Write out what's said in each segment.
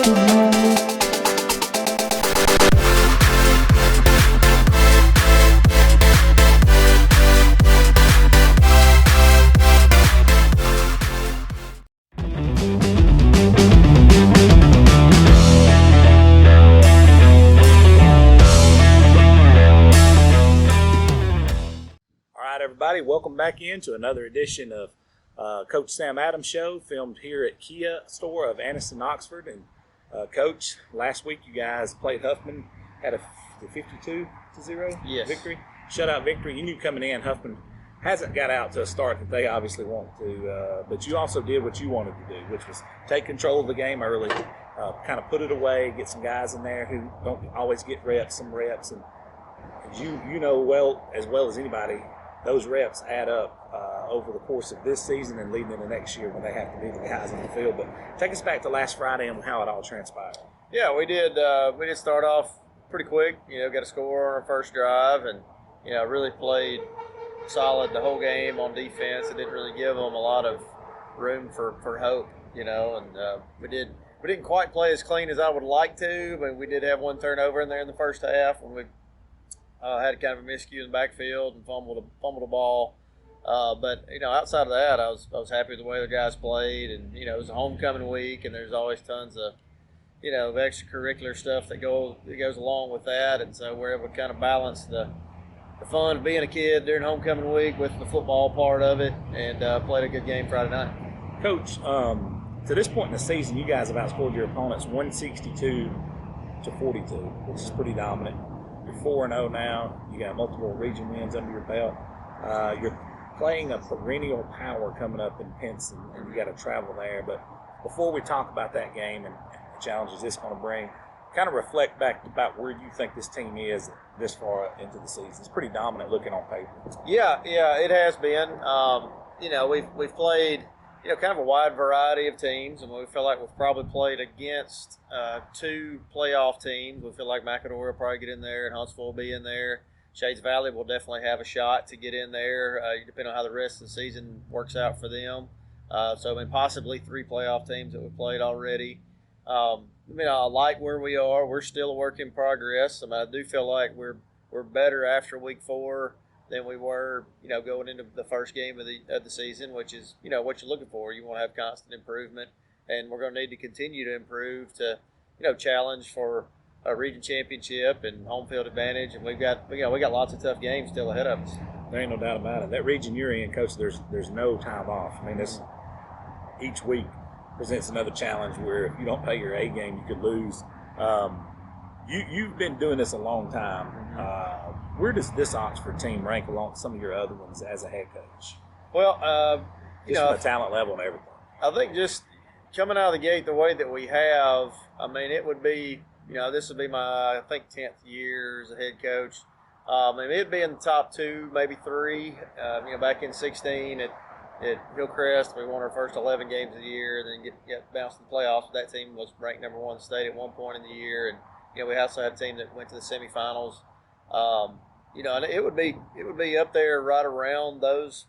Everybody, welcome back into another edition of Coach Sam Adams Show, filmed here at Kia store of Anniston, Oxford. And Coach, last week you guys played Huffman, had a 52-0 victory, shutout victory. You knew coming in Huffman hasn't got out to a start that they obviously want to, but you also did what you wanted to do, which was take control of the game early, kind of put it away, get some guys in there who don't always get some reps, and you know as well as anybody, those reps add up over the course of this season and leading into next year when they have to be the guys on the field. But take us back to last Friday and how it all transpired. Yeah, we did start off pretty quick. Got a score on our first drive, and really played solid the whole game on defense. It didn't really give them a lot of room for hope. And we didn't quite play as clean as I would like to, but we did have one turnover in there in the first half when we had kind of a miscue in the backfield and fumbled a ball. But outside of that, I was happy with the way the guys played, and it was a homecoming week, and there's always tons of extracurricular stuff that goes along with that, and so we're able to kind of balance the fun of being a kid during homecoming week with the football part of it, and played a good game Friday night. Coach, to this point in the season, you guys have outscored your opponents 162-42, which is pretty dominant. You're 4-0 now. You got multiple region wins under your belt. You're playing a perennial power coming up in Pinson, and you got to travel there. But before we talk about that game and the challenges it's going to bring, kind of reflect back about where you think this team is this far into the season. It's pretty dominant looking on paper. Yeah, it has been. We've played kind of a wide variety of teams, and we feel like we've probably played against two playoff teams. We feel like McAdory will probably get in there, and Huntsville will be in there. Shades Valley will definitely have a shot to get in there, depending on how the rest of the season works out for them. Possibly three playoff teams that we've played already. I like where we are. We're still a work in progress. I do feel like we're better after week 4 than we were, going into the first game of the season, which is, what you're looking for. You want to have constant improvement, and we're going to need to continue to improve to, challenge for a region championship and home field advantage. And we got lots of tough games still ahead of us. There ain't no doubt about it. That region you're in, Coach, there's no time off. I mean, each week presents another challenge where if you don't play your A game, you could lose. You've been doing this a long time. Where does this Oxford team rank along some of your other ones as a head coach? Well, from the talent level and everything. I think just coming out of the gate the way that we have, it would be, this would be my, I think, 10th year as a head coach. It'd be in the top 2, maybe 3. Back in 16 at Hillcrest, we won our first 11 games of the year, and then get bounced in the playoffs. That team was ranked number 1 in the state at one point in the year, and we also had a team that went to the semifinals. And it would be up there right around those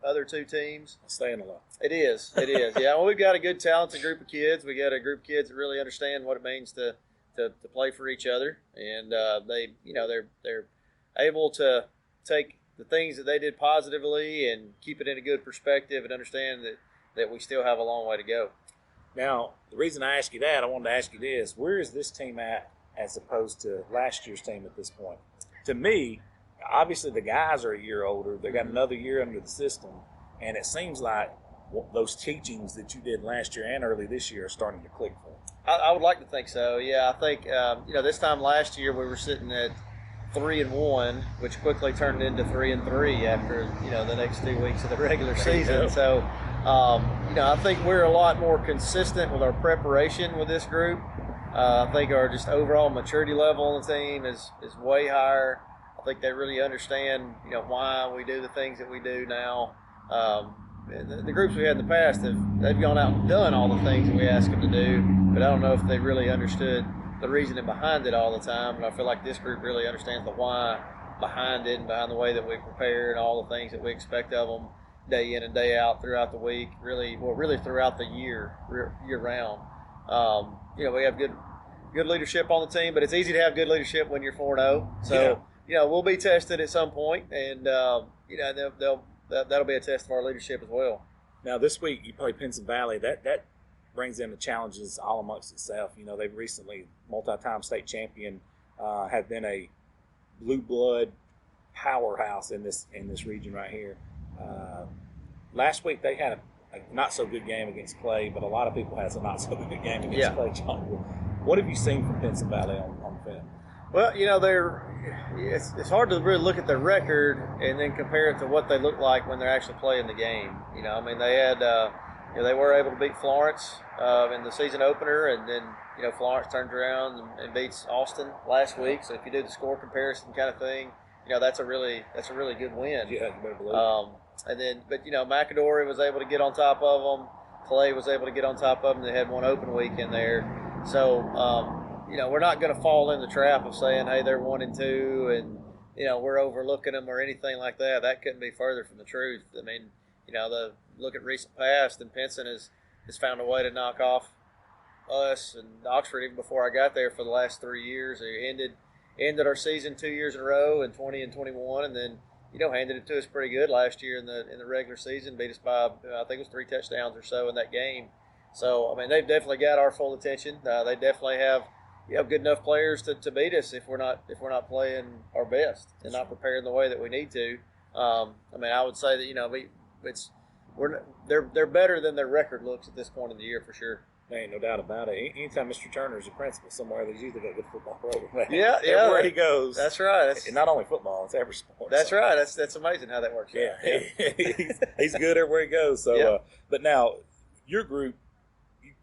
other 2 teams. Staying alive. It is. Yeah, well, we've got a good, talented group of kids. We got a group of kids that really understand what it means to play for each other, and they're able to take the things that they did positively and keep it in a good perspective and understand that we still have a long way to go. Now, the reason I ask you that, I wanted to ask you this: where is this team at as opposed to last year's team at this point? To me, obviously the guys are a year older. They got another year under the system, and it seems like those teachings that you did last year and early this year are starting to click for them. I would like to think so. Yeah, I think this time last year we were sitting at 3-1, which quickly turned into 3-3 after the next 2 weeks of the regular season. So I think we're a lot more consistent with our preparation with this group. I think our just overall maturity level on the team is way higher. I think they really understand why we do the things that we do now. The groups we had in the past, they've gone out and done all the things that we ask them to do, but I don't know if they really understood the reasoning behind it all the time. And I feel like this group really understands the why behind it and behind the way that we prepare and all the things that we expect of them day in and day out throughout the week, really throughout the year round. We have good leadership on the team, but it's easy to have good leadership when you're 4-0. So we'll be tested at some point, and that'll be a test of our leadership as well. Now this week you play Pinson Valley. That brings in the challenges all amongst itself. They've recently multi-time state champion, have been a blue blood powerhouse in this region right here. Last week they had a not so good game against Clay, but a lot of people has a not so good game against Clay. John, what have you seen from Pinson Valley on film? Well, it's hard to really look at their record and then compare it to what they look like when they're actually playing the game. They had they were able to beat Florence in the season opener, and then Florence turns around and beats Austin last week. So if you do the score comparison kind of thing, that's a really good win. Yeah, you better believe it. But McAdory was able to get on top of them. Clay was able to get on top of them. They had one open week in there. So, we're not going to fall in the trap of saying, hey, they're 1-2 and, we're overlooking them or anything like that. That couldn't be further from the truth. I mean, look at recent past, and Pinson has found a way to knock off us and Oxford even before I got there for the last 3 years. They ended our season 2 years in a row in 20 and 21, and then handed it to us pretty good last year in the regular season. Beat us by I think it was 3 touchdowns or so in that game. So they've definitely got our full attention. They definitely have good enough players to beat us if we're not playing our best and not preparing the way that we need to. I would say that they're better than their record looks at this point in the year for sure. There ain't no doubt about it. Anytime Mr. Turner's a principal somewhere, there's usually got good football program. Yeah. Everywhere he goes. That's right. And not only football, it's every sport. That's right. That's amazing how that works. Yeah. He's good everywhere he goes. So, but now your group,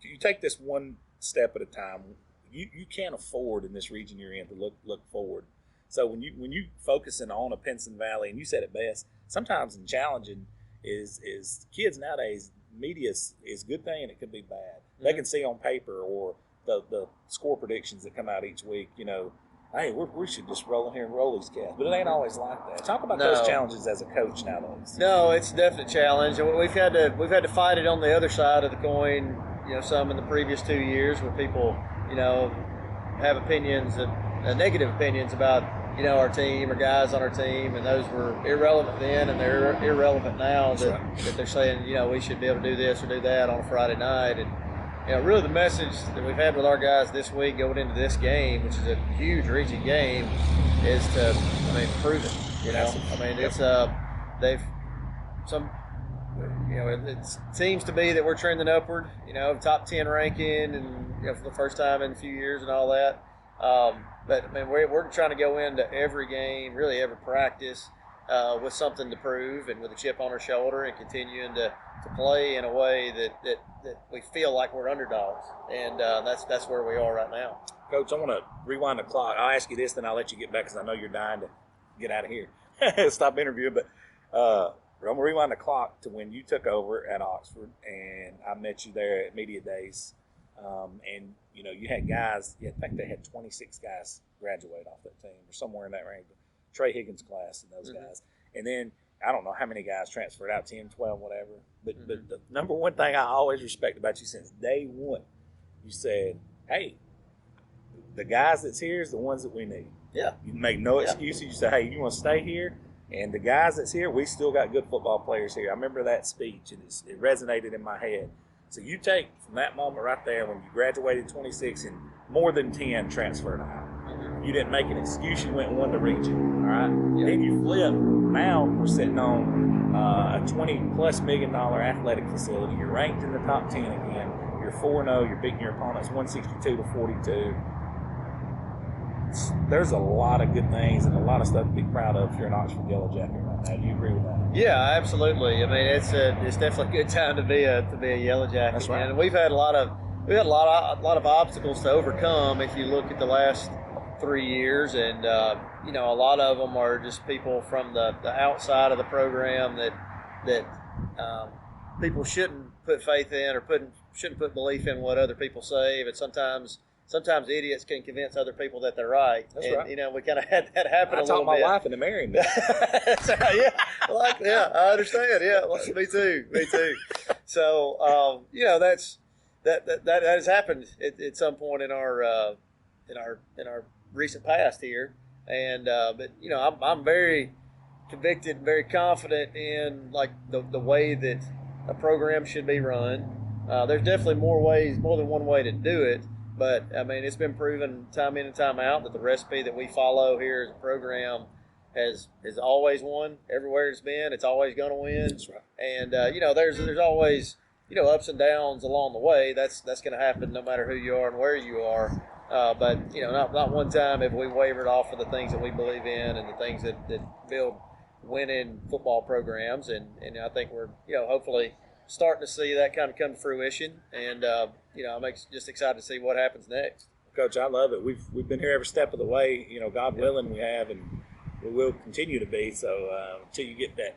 you take this one step at a time. You can't afford in this region you're in to look forward. So when you focusing on a Pinson Valley, and you said it best, sometimes in challenging is kids nowadays. Media is a good thing and it could be bad. Mm-hmm. They can see on paper or the score predictions that come out each week, hey, we should just roll in here and roll these cats. But it ain't always like that. Talk about those challenges as a coach nowadays. No, it's a definite challenge. We've had to fight it on the other side of the coin, some in the previous 2 years where people, have opinions, negative opinions about, our team or guys on our team, and those were irrelevant then, and they're irrelevant now. That they're saying, we should be able to do this or do that on a Friday night. And really the message that we've had with our guys this week going into this game, which is a huge region game, is to, prove it. It seems to be that we're trending upward. Top 10 ranking, and for the first time in a few years and all that. But we're trying to go into every game, really every practice, with something to prove and with a chip on our shoulder, and continuing to play in a way that we feel like we're underdogs, and that's where we are right now. Coach, I want to rewind the clock. I'll ask you this, then I'll let you get back because I know you're dying to get out of here. Stop interviewing, but I'm going to rewind the clock to when you took over at Oxford, and I met you there at Media Days. And you had guys. I think they had 26 guys graduate off that team, or somewhere in that range. Trey Higgins' class and those guys. And then I don't know how many guys transferred out, 10, 12, whatever. But the number one thing I always respect about you since day one, you said, "Hey, the guys that's here is the ones that we need." Yeah. You make no excuses. You say, "Hey, you want to stay here?" And the guys that's here, we still got good football players here. I remember that speech, and it resonated in my head. So you take from that moment right there when you graduated 26 and more than 10 transferred out. You didn't make an excuse. You went and won the region, all right? Then you flip. Now we're sitting on a $20+ million athletic facility. You're ranked in the top 10 again. You're 4-0. You're beating your opponents 162-42. There's a lot of good things and a lot of stuff to be proud of if you're an Oxford Yellowjacket right now. Do you agree with that? Yeah, absolutely. It's definitely a good time to be a Yellowjacket. That's right. And we've had a lot of obstacles to overcome. If you look at the last 3 years, and a lot of them are just people from the outside of the program that people shouldn't put faith in or shouldn't put belief in what other people say. But sometimes idiots can convince other people that they're right. That's right. We kind of had that happen a little bit. I taught my wife into marrying me. That's right, I understand. Yeah, me too. So, that has happened at some point in our recent past here, and but I'm very convicted, very confident in like the way that a program should be run. There's definitely more than one way to do it, but I mean it's been proven time in and time out that the recipe that we follow here as a program has always won everywhere it's been. It's always going to win. That's right. And there's always ups and downs along the way. That's going to happen no matter who you are and where you are. But not one time have we wavered off of the things that we believe in and the things that build winning football programs. And I think we're hopefully starting to see that kind of come to fruition. And I'm just excited to see what happens next. Coach, I love it. We've been here every step of the way. God willing, we have, and we will continue to be. So until you get that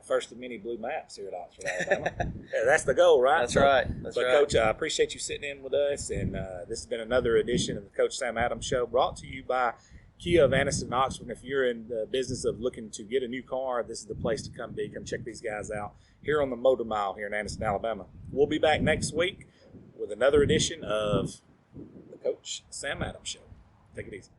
first of many blue maps here at Oxford, Alabama. Yeah, that's the goal, right? That's right. Coach, I appreciate you sitting in with us, and this has been another edition of the Coach Sam Adams Show, brought to you by Kia of Anniston, Oxford. If you're in the business of looking to get a new car, this is the place to come be. Come check these guys out here on the Motor Mile here in Anniston, Alabama. We'll be back next week with another edition of the Coach Sam Adams Show. Take it easy.